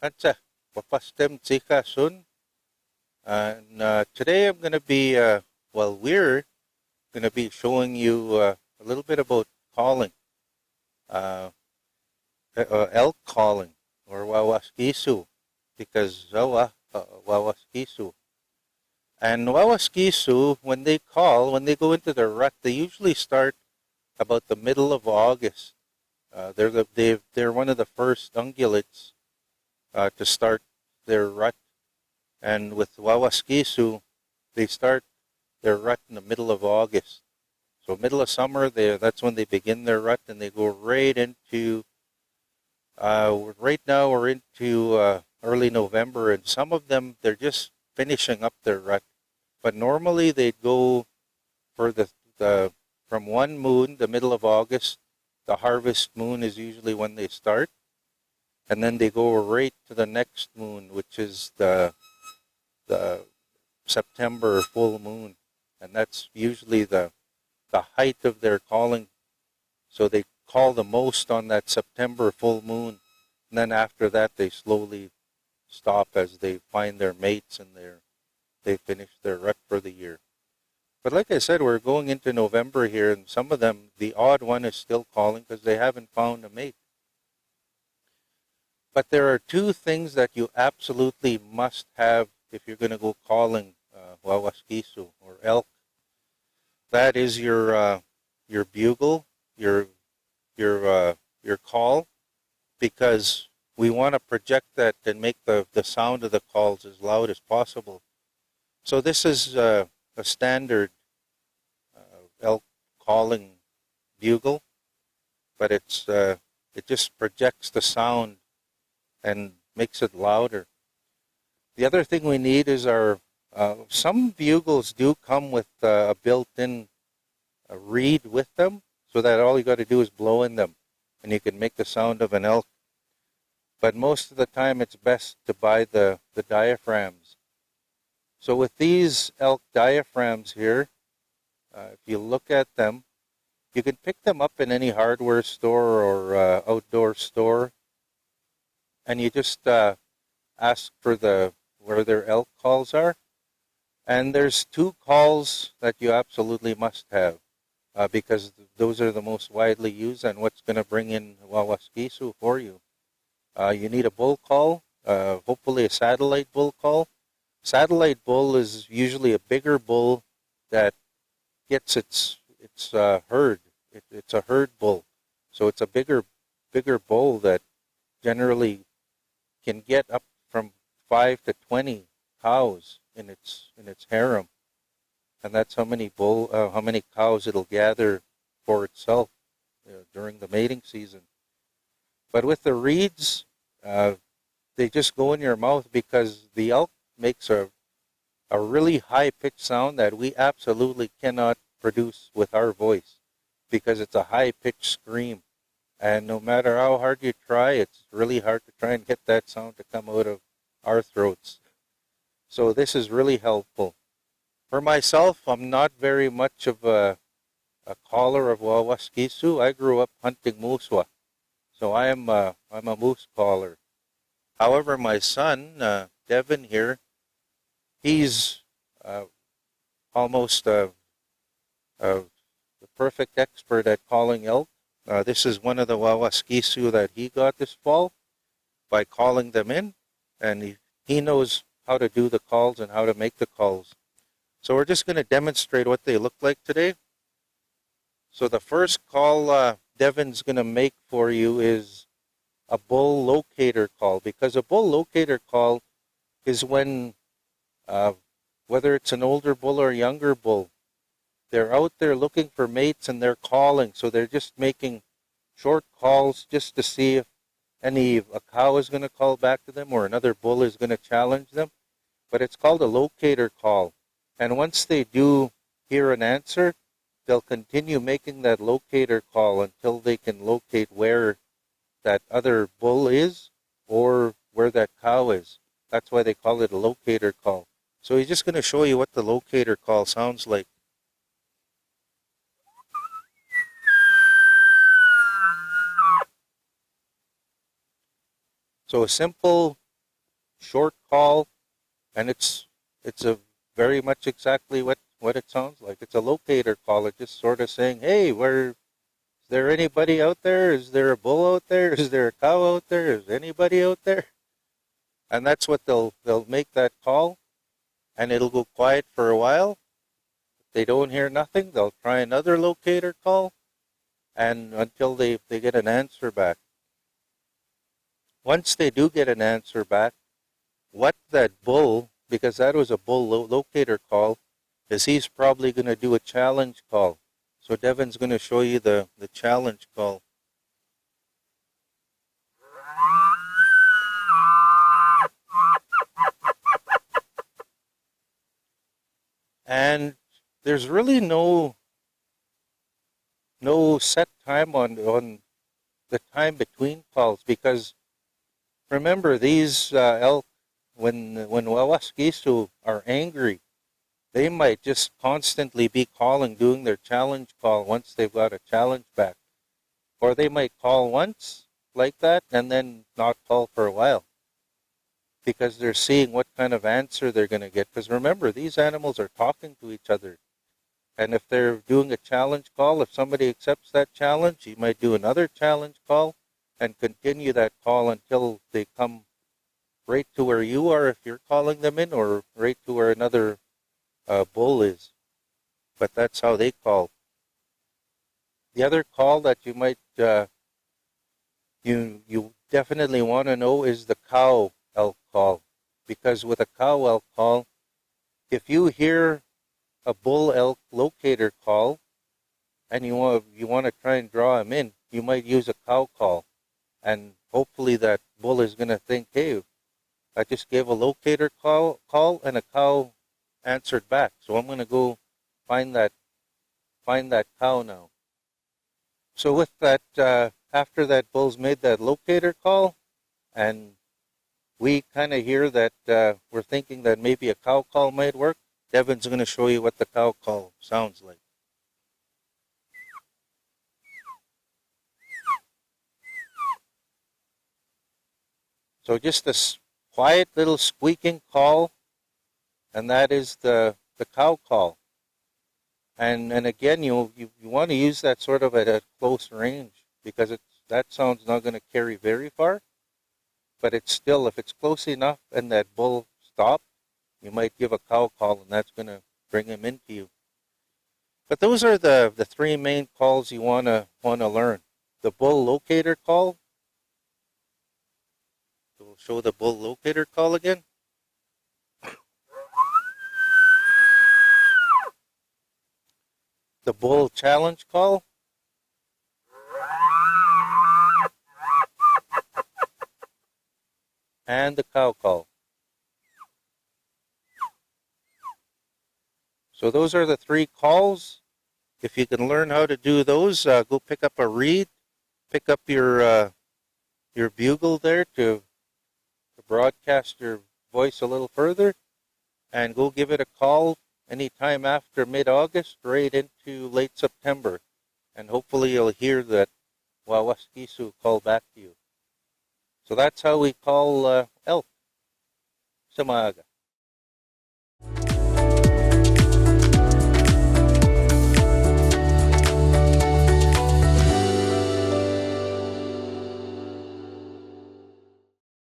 Atsa, papastem tsika sun. And today I'm going to be, we're going to be showing you a little bit about calling, uh, elk calling, or wawaskisu, because wawaskisu. And wawaskisu, when they call, when they go into their rut, they usually start about the middle of August. They're one of the first ungulates to start their rut. And with wawaskisu, they start their rut in the middle of August. So middle of summer, that's when they begin their rut, and they go right into. Right now, we're into early November, and some of them they're just finishing up their rut. But normally they'd go for the from one moon, the middle of August. The harvest moon is usually when they start, and then they go right to the next moon, which is the September full moon, and that's usually the height of their calling. So they call the most on that September full moon, and then after that they slowly stop as they find their mates and they finish their rut for the year. But like I said, we're going into November here, and some of them, the odd one is still calling because they haven't found a mate. But there are two things that you absolutely must have if you're going to go calling wawaskisu or elk. That is your bugle, your call, because we want to project that and make the sound of the calls as loud as possible. So this is a standard elk calling bugle, but it just projects the sound and makes it louder. The other thing we need is our some bugles do come with a built-in reed with them, so that all you got to do is blow in them, and you can make the sound of an elk. But most of the time, it's best to buy the diaphragms. So with these elk diaphragms here, if you look at them, you can pick them up in any hardware store or outdoor store, and you just ask for where their elk calls are. And there's two calls that you absolutely must have because those are the most widely used and what's going to bring in wawaskisu for you. You need a bull call, hopefully a satellite bull call. Satellite bull is usually a bigger bull that gets its herd. It's a herd bull, so it's a bigger bull that generally can get up from 5 to 20 cows in its harem, and that's how many cows it'll gather for itself during the mating season. But with the reeds, they just go in your mouth because the elk makes a really high pitched sound that we absolutely cannot produce with our voice because it's a high pitched scream. And no matter how hard you try, it's really hard to try and get that sound to come out of our throats. So this is really helpful. For myself, I'm not very much of a caller of wawaskisu. I grew up hunting muswa, so I'm a moose caller. However, my son, Devin here, he's uh, almost the perfect expert at calling elk. This is one of the wawaskisu that he got this fall by calling them in, and he knows how to do the calls and how to make the calls. So we're just going to demonstrate what they look like today. So the first call Devin's going to make for you is a bull locator call, because a bull locator call is when, uh, whether it's an older bull or a younger bull, they're out there looking for mates and they're calling. So they're just making short calls just to see if a cow is going to call back to them or another bull is going to challenge them. But it's called a locator call. And once they do hear an answer, they'll continue making that locator call until they can locate where that other bull is or where that cow is. That's why they call it a locator call. So he's just going to show you what the locator call sounds like. So a simple short call, and it's a very much exactly what it sounds like. It's a locator call. It's just sort of saying, hey, is there anybody out there? Is there a bull out there? Is there a cow out there? Is anybody out there? And that's what they'll make that call, and it'll go quiet for a while. If they don't hear nothing, they'll try another locator call, and until they get an answer back. Once they do get an answer back, what that bull, because that was a bull locator call, is he's probably going to do a challenge call. So Devin's going to show you the challenge call. And there's really no set time on the time between calls, because remember, these elk, when Wawaskisu are angry, they might just constantly be calling, doing their challenge call once they've got a challenge back. Or they might call once like that and then not call for a while, because they're seeing what kind of answer they're going to get. Because remember, these animals are talking to each other. And if they're doing a challenge call, if somebody accepts that challenge, you might do another challenge call and continue that call until they come right to where you are if you're calling them in, or right to where another bull is. But that's how they call. The other call that you might you definitely want to know is the cow elk call, because with a cow elk call, if you hear a bull elk locator call and you want to try and draw him in, you might use a cow call, and hopefully that bull is going to think, hey, I just gave a locator call and a cow answered back, so I'm going to go find that cow now. So with that, after that bull's made that locator call, and we kind of hear that we're thinking that maybe a cow call might work, Devin's going to show you what the cow call sounds like. So just a quiet little squeaking call, and that is the cow call. And again, you want to use that sort of at a close range, because that sound's not going to carry very far. But it's still, if it's close enough and that bull stopped, you might give a cow call, and that's going to bring him into you. But those are the three main calls you want to learn. The bull locator call. So we'll show the bull locator call again. The bull challenge call. And the cow call. So those are the three calls. If you can learn how to do those, go pick up a reed, pick up your bugle there to broadcast your voice a little further, and go give it a call anytime after mid-August, right into late September. And hopefully you'll hear that Wawaskisu call back to you. So that's how we call elk. Sa maaga.